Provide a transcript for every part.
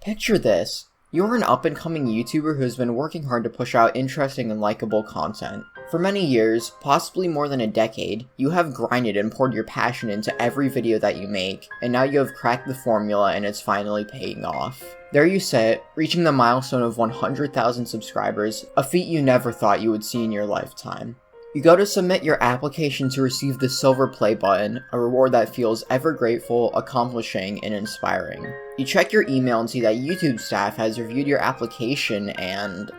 Picture this. You're an up-and-coming YouTuber who has been working hard to push out interesting and likable content. For many years, possibly more than a decade, you have grinded and poured your passion into every video that you make, and now you have cracked the formula and it's finally paying off. There you sit, reaching the milestone of 100,000 subscribers, a feat you never thought you would see in your lifetime. You go to submit your application to receive the silver play button, a reward that feels ever grateful, accomplishing, and inspiring. You check your email and see that YouTube staff has reviewed your application and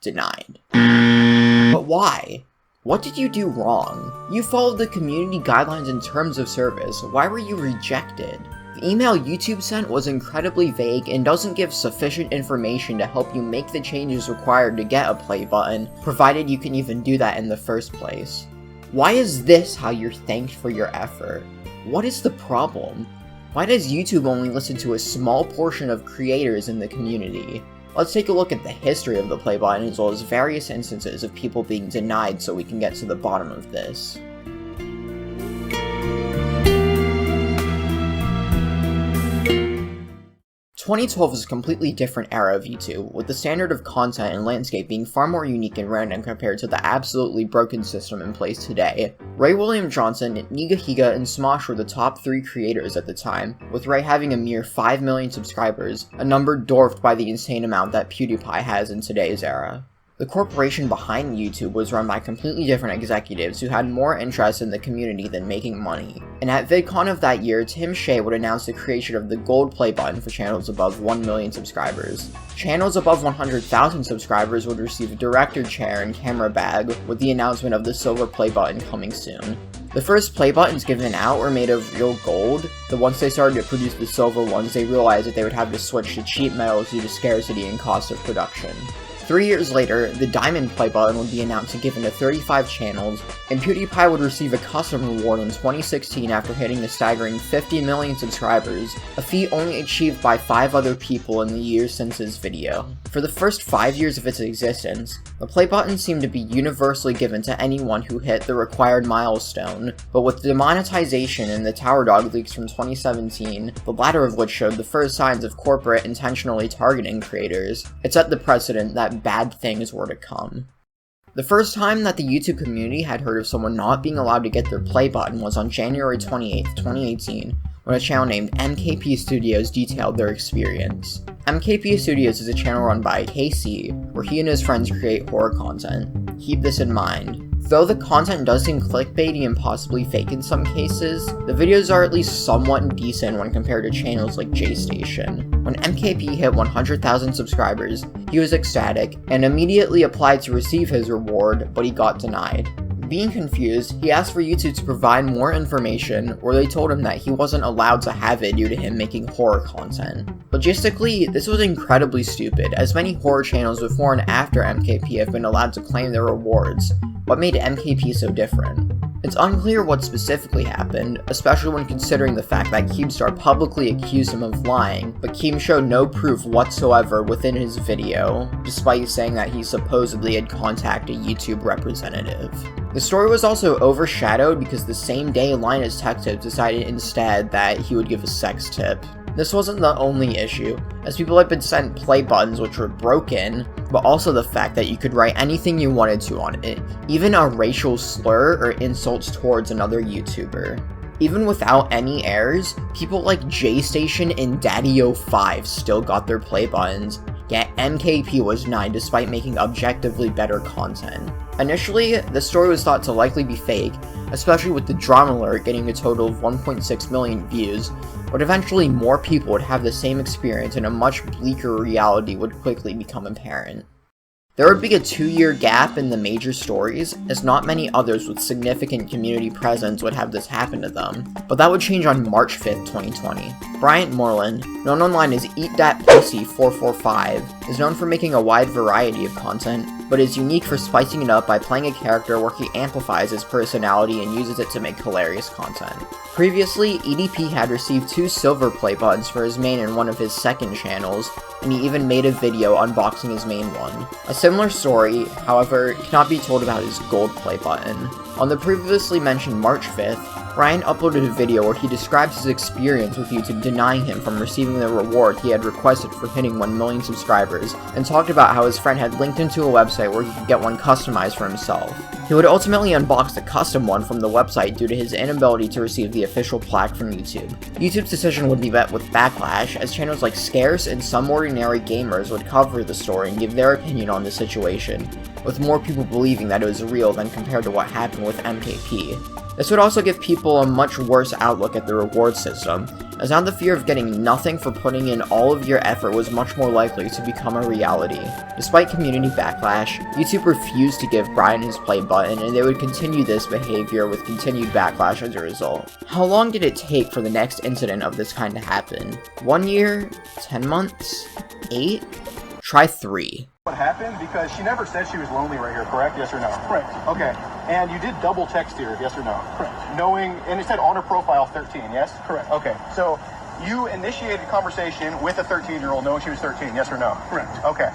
denied. But why? What did you do wrong? You followed the community guidelines and terms of service. Why were you rejected? The email YouTube sent was incredibly vague and doesn't give sufficient information to help you make the changes required to get a play button, provided you can even do that in the first place. Why is this how you're thanked for your effort? What is the problem? Why does YouTube only listen to a small portion of creators in the community? Let's take a look at the history of the play button as well as various instances of people being denied so we can get to the bottom of this. 2012 is a completely different era of YouTube, with the standard of content and landscape being far more unique and random compared to the absolutely broken system in place today. Ray William Johnson, Nigahiga, and Smosh were the top 3 creators at the time, with Ray having a mere 5 million subscribers, a number dwarfed by the insane amount that PewDiePie has in today's era. The corporation behind YouTube was run by completely different executives who had more interest in the community than making money. And at VidCon of that year, Tim Shea would announce the creation of the gold play button for channels above 1 million subscribers. Channels above 100,000 subscribers would receive a director chair and camera bag, with the announcement of the silver play button coming soon. The first play buttons given out were made of real gold, but once they started to produce the silver ones, they realized that they would have to switch to cheap metals due to scarcity and cost of production. 3 years later, the diamond play button would be announced and given to 35 channels, and PewDiePie would receive a custom reward in 2016 after hitting the staggering 50 million subscribers, a feat only achieved by 5 other people in the years since his video. For the first 5 years of its existence, the play button seemed to be universally given to anyone who hit the required milestone, but with demonetization and the Tower Dog leaks from 2017, the latter of which showed the first signs of corporate intentionally targeting creators, it set the precedent that bad things were to come. The first time that the YouTube community had heard of someone not being allowed to get their play button was on January 28, 2018, when a channel named MKP Studios detailed their experience. MKP Studios is a channel run by KC, where he and his friends create horror content. Keep this in mind. Though the content does seem clickbaity and possibly fake in some cases, the videos are at least somewhat decent when compared to channels like JStation. When MKP hit 100,000 subscribers, he was ecstatic and immediately applied to receive his reward, but he got denied. Being confused, he asked for YouTube to provide more information, where they told him that he wasn't allowed to have it due to him making horror content. Logistically, this was incredibly stupid, as many horror channels before and after MKP have been allowed to claim their rewards. What made MKP so different? It's unclear what specifically happened, especially when considering the fact that Keemstar publicly accused him of lying, but Keem showed no proof whatsoever within his video, despite saying that he supposedly had contacted a YouTube representative. The story was also overshadowed because the same day Linus Tech Tips decided instead that he would give a sex tip. This wasn't the only issue, as people had been sent play buttons which were broken, but also the fact that you could write anything you wanted to on it, even a racial slur or insults towards another YouTuber. Even without any errors, people like JStation and Daddy05 still got their play buttons, yet MKP was denied despite making objectively better content. Initially, the story was thought to likely be fake, especially with the drama alert getting a total of 1.6 million views, but eventually more people would have the same experience and a much bleaker reality would quickly become apparent. There would be a 2-year gap in the major stories, as not many others with significant community presence would have this happen to them, but that would change on March 5th, 2020. Bryant Moreland, known online as EatThatPussy445, is known for making a wide variety of content, but is unique for spicing it up by playing a character where he amplifies his personality and uses it to make hilarious content. Previously, EDP had received 2 silver play buttons for his main and one of his second channels, and he even made a video unboxing his main one. A similar story, however, cannot be told about his gold play button. On the previously mentioned March 5th, Brian uploaded a video where he describes his experience with YouTube denying him from receiving the reward he had requested for hitting 1 million subscribers, and talked about how his friend had linked him to a website where he could get one customized for himself. He would ultimately unbox the custom one from the website due to his inability to receive the official plaque from YouTube. YouTube's decision would be met with backlash, as channels like Scarce and SomeOrdinaryGamers would cover the story and give their opinion on the situation, with more people believing that it was real than compared to what happened with MKP. This would also give people a much worse outlook at the reward system, as now the fear of getting nothing for putting in all of your effort was much more likely to become a reality. Despite community backlash, YouTube refused to give Brian his play button, and they would continue this behavior with continued backlash as a result. How long did it take for the next incident of this kind to happen? 1 year? 10 months? 8? Try 3. What happened? Because she never said she was lonely right here, correct? Yes or no? Correct. Okay. And you did double text here, yes or no? Correct. Knowing, and it said on her profile 13, yes? Correct. Okay. So you initiated conversation with a 13-year-old knowing she was 13, yes or no? Correct. Okay.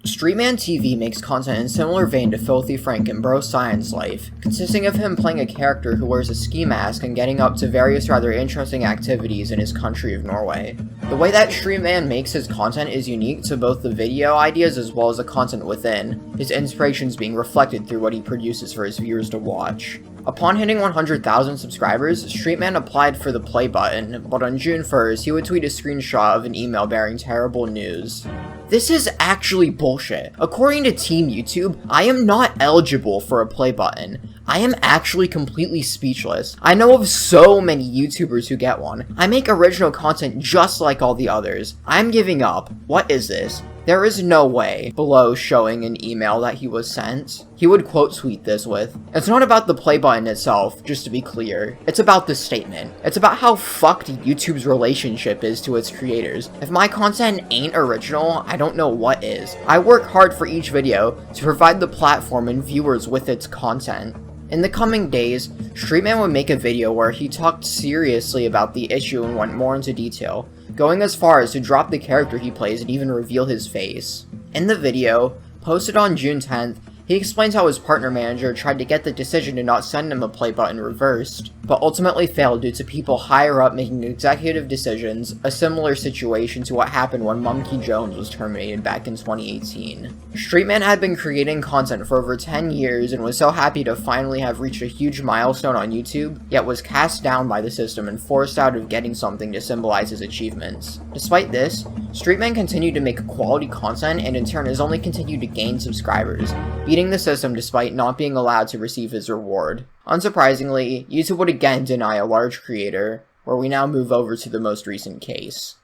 StreetManTV makes content in similar vein to Filthy Frank and Bro Science Life, consisting of him playing a character who wears a ski mask and getting up to various rather interesting activities in his country of Norway. The way that StreetMan makes his content is unique to both the video ideas as well as the content within, his inspirations being reflected through what he produces for his viewers to watch. Upon hitting 100,000 subscribers, StreetMan applied for the play button, but on June 1st, he would tweet a screenshot of an email bearing terrible news. This is actually bullshit. According to Team YouTube, I am not eligible for a play button. I am actually completely speechless. I know of so many YouTubers who get one. I make original content just like all the others. I'm giving up. What is this? There is no way, below showing an email that he was sent. He would quote tweet this with, "It's not about the play button itself, just to be clear. It's about the statement. It's about how fucked YouTube's relationship is to its creators. If my content ain't original, I don't know what is. I work hard for each video to provide the platform and viewers with its content." In the coming days, StreetMan would make a video where he talked seriously about the issue and went more into detail, going as far as to drop the character he plays and even reveal his face. In the video, posted on June 10th, he explains how his partner manager tried to get the decision to not send him a play button reversed, but ultimately failed due to people higher up making executive decisions, a similar situation to what happened when Monkey Jones was terminated back in 2018. StreetMan had been creating content for over 10 years and was so happy to finally have reached a huge milestone on YouTube, yet was cast down by the system and forced out of getting something to symbolize his achievements. Despite this, StreetMan continued to make quality content and in turn has only continued to gain subscribers, beating the system despite not being allowed to receive his reward. Unsurprisingly, YouTube would again deny a large creator, where we now move over to the most recent case.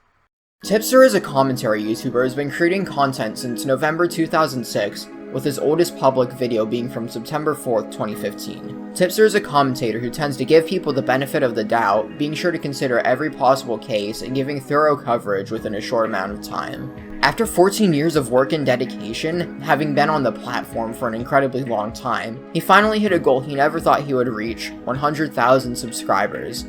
Tipster is a commentary YouTuber who has been creating content since November 2006, with his oldest public video being from September 4th, 2015. Tipster is a commentator who tends to give people the benefit of the doubt, being sure to consider every possible case and giving thorough coverage within a short amount of time. After 14 years of work and dedication, having been on the platform for an incredibly long time, he finally hit a goal he never thought he would reach: 100,000 subscribers.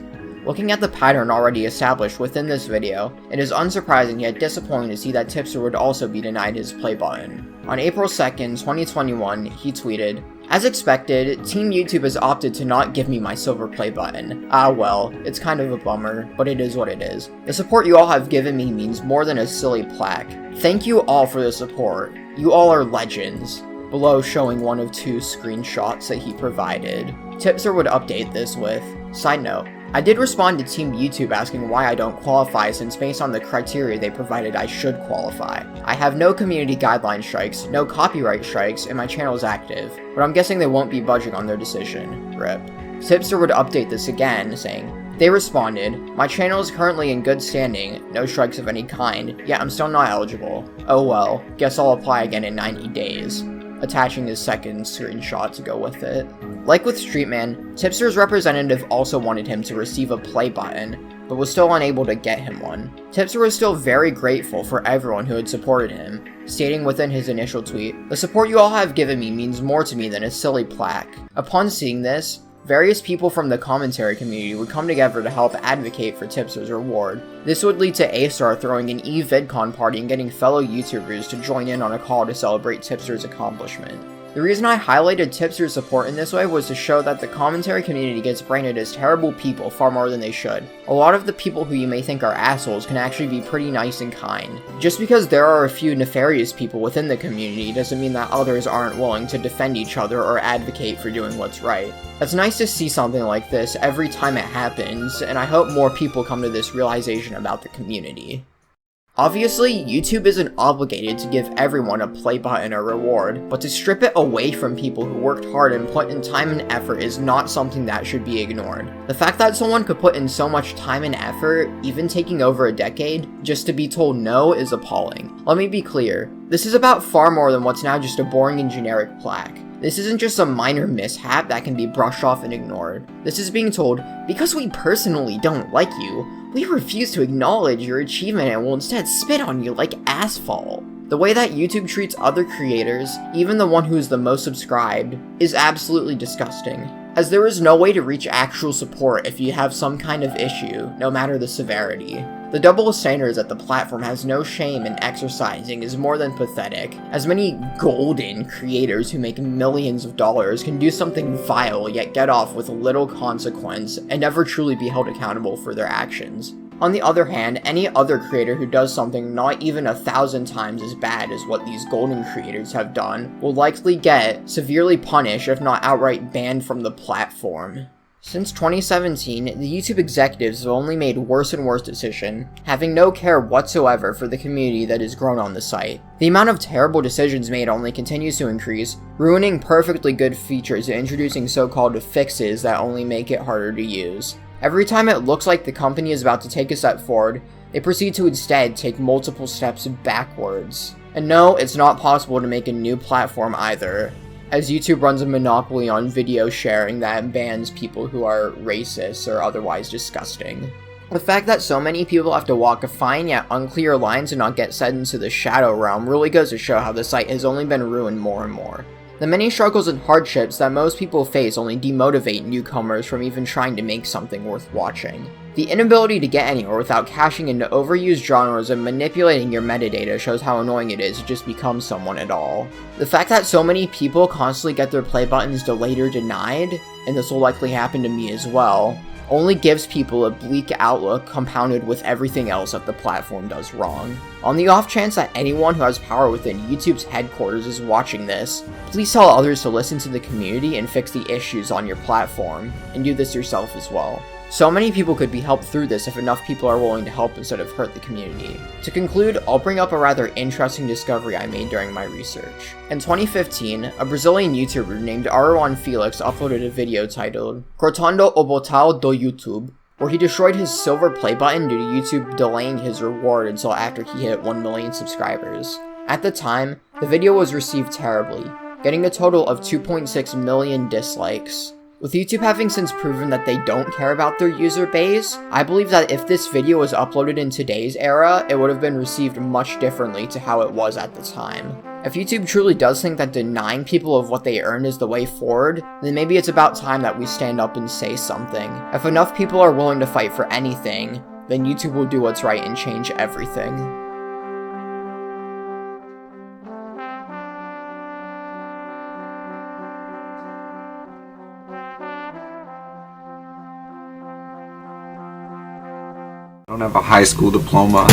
Looking at the pattern already established within this video, it is unsurprising yet disappointing to see that Tipster would also be denied his play button. On April 2nd, 2021, he tweeted, "As expected, Team YouTube has opted to not give me my silver play button. Ah well, it's kind of a bummer, but it is what it is. The support you all have given me means more than a silly plaque. Thank you all for the support. You all are legends." Below showing one of 2 screenshots that he provided. Tipster would update this with, "Side note, I did respond to Team YouTube asking why I don't qualify, since based on the criteria they provided I should qualify. I have no community guideline strikes, no copyright strikes, and my channel is active, but I'm guessing they won't be budging on their decision. RIP." Tipster would update this again, saying, "They responded, my channel is currently in good standing, no strikes of any kind, yet I'm still not eligible. Oh well, guess I'll apply again in 90 days. Attaching his second screenshot to go with it. Like with StreetMan, Tipster's representative also wanted him to receive a play button, but was still unable to get him one. Tipster was still very grateful for everyone who had supported him, stating within his initial tweet, "The support you all have given me means more to me than a silly plaque." Upon seeing this, various people from the commentary community would come together to help advocate for Tipster's reward. This would lead to A-Star throwing an VidCon party and getting fellow YouTubers to join in on a call to celebrate Tipster's accomplishment. The reason I highlighted Tipster's support in this way was to show that the commentary community gets branded as terrible people far more than they should. A lot of the people who you may think are assholes can actually be pretty nice and kind. Just because there are a few nefarious people within the community doesn't mean that others aren't willing to defend each other or advocate for doing what's right. It's nice to see something like this every time it happens, and I hope more people come to this realization about the community. Obviously, YouTube isn't obligated to give everyone a play button or reward, but to strip it away from people who worked hard and put in time and effort is not something that should be ignored. The fact that someone could put in so much time and effort, even taking over a decade, just to be told no is appalling. Let me be clear, this is about far more than what's now just a boring and generic plaque. This isn't just a minor mishap that can be brushed off and ignored. This is being told, because we personally don't like you, we refuse to acknowledge your achievement and will instead spit on you like asphalt. The way that YouTube treats other creators, even the one who is the most subscribed, is absolutely disgusting. As there is no way to reach actual support if you have some kind of issue, no matter the severity. The double standards that the platform has no shame in exercising is more than pathetic, as many golden creators who make millions of dollars can do something vile yet get off with little consequence and never truly be held accountable for their actions. On the other hand, any other creator who does something not even 1,000 times as bad as what these golden creators have done will likely get severely punished if not outright banned from the platform. Since 2017, the YouTube executives have only made worse and worse decisions, having no care whatsoever for the community that has grown on the site. The amount of terrible decisions made only continues to increase, ruining perfectly good features and introducing so-called fixes that only make it harder to use. Every time it looks like the company is about to take a step forward, they proceed to instead take multiple steps backwards. And no, it's not possible to make a new platform either, as YouTube runs a monopoly on video sharing that bans people who are racist or otherwise disgusting. The fact that so many people have to walk a fine yet unclear line to not get sent into the shadow realm really goes to show how the site has only been ruined more and more. The many struggles and hardships that most people face only demotivate newcomers from even trying to make something worth watching. The inability to get anywhere without cashing into overused genres and manipulating your metadata shows how annoying it is to just become someone at all. The fact that so many people constantly get their play buttons delayed or denied, and this will likely happen to me as well, only gives people a bleak outlook compounded with everything else that the platform does wrong. On the off chance that anyone who has power within YouTube's headquarters is watching this, please tell others to listen to the community and fix the issues on your platform, and do this yourself as well. So many people could be helped through this if enough people are willing to help instead of hurt the community. To conclude, I'll bring up a rather interesting discovery I made during my research. In 2015, a Brazilian YouTuber named Aruan Felix uploaded a video titled Cortando o Botão do YouTube, where he destroyed his silver play button due to YouTube delaying his reward until after he hit 1 million subscribers. At the time, the video was received terribly, getting a total of 2.6 million dislikes. With YouTube having since proven that they don't care about their user base, I believe that if this video was uploaded in today's era, it would have been received much differently to how it was at the time. If YouTube truly does think that denying people of what they earned is the way forward, then maybe it's about time that we stand up and say something. If enough people are willing to fight for anything, then YouTube will do what's right and change everything. I don't have a high school diploma.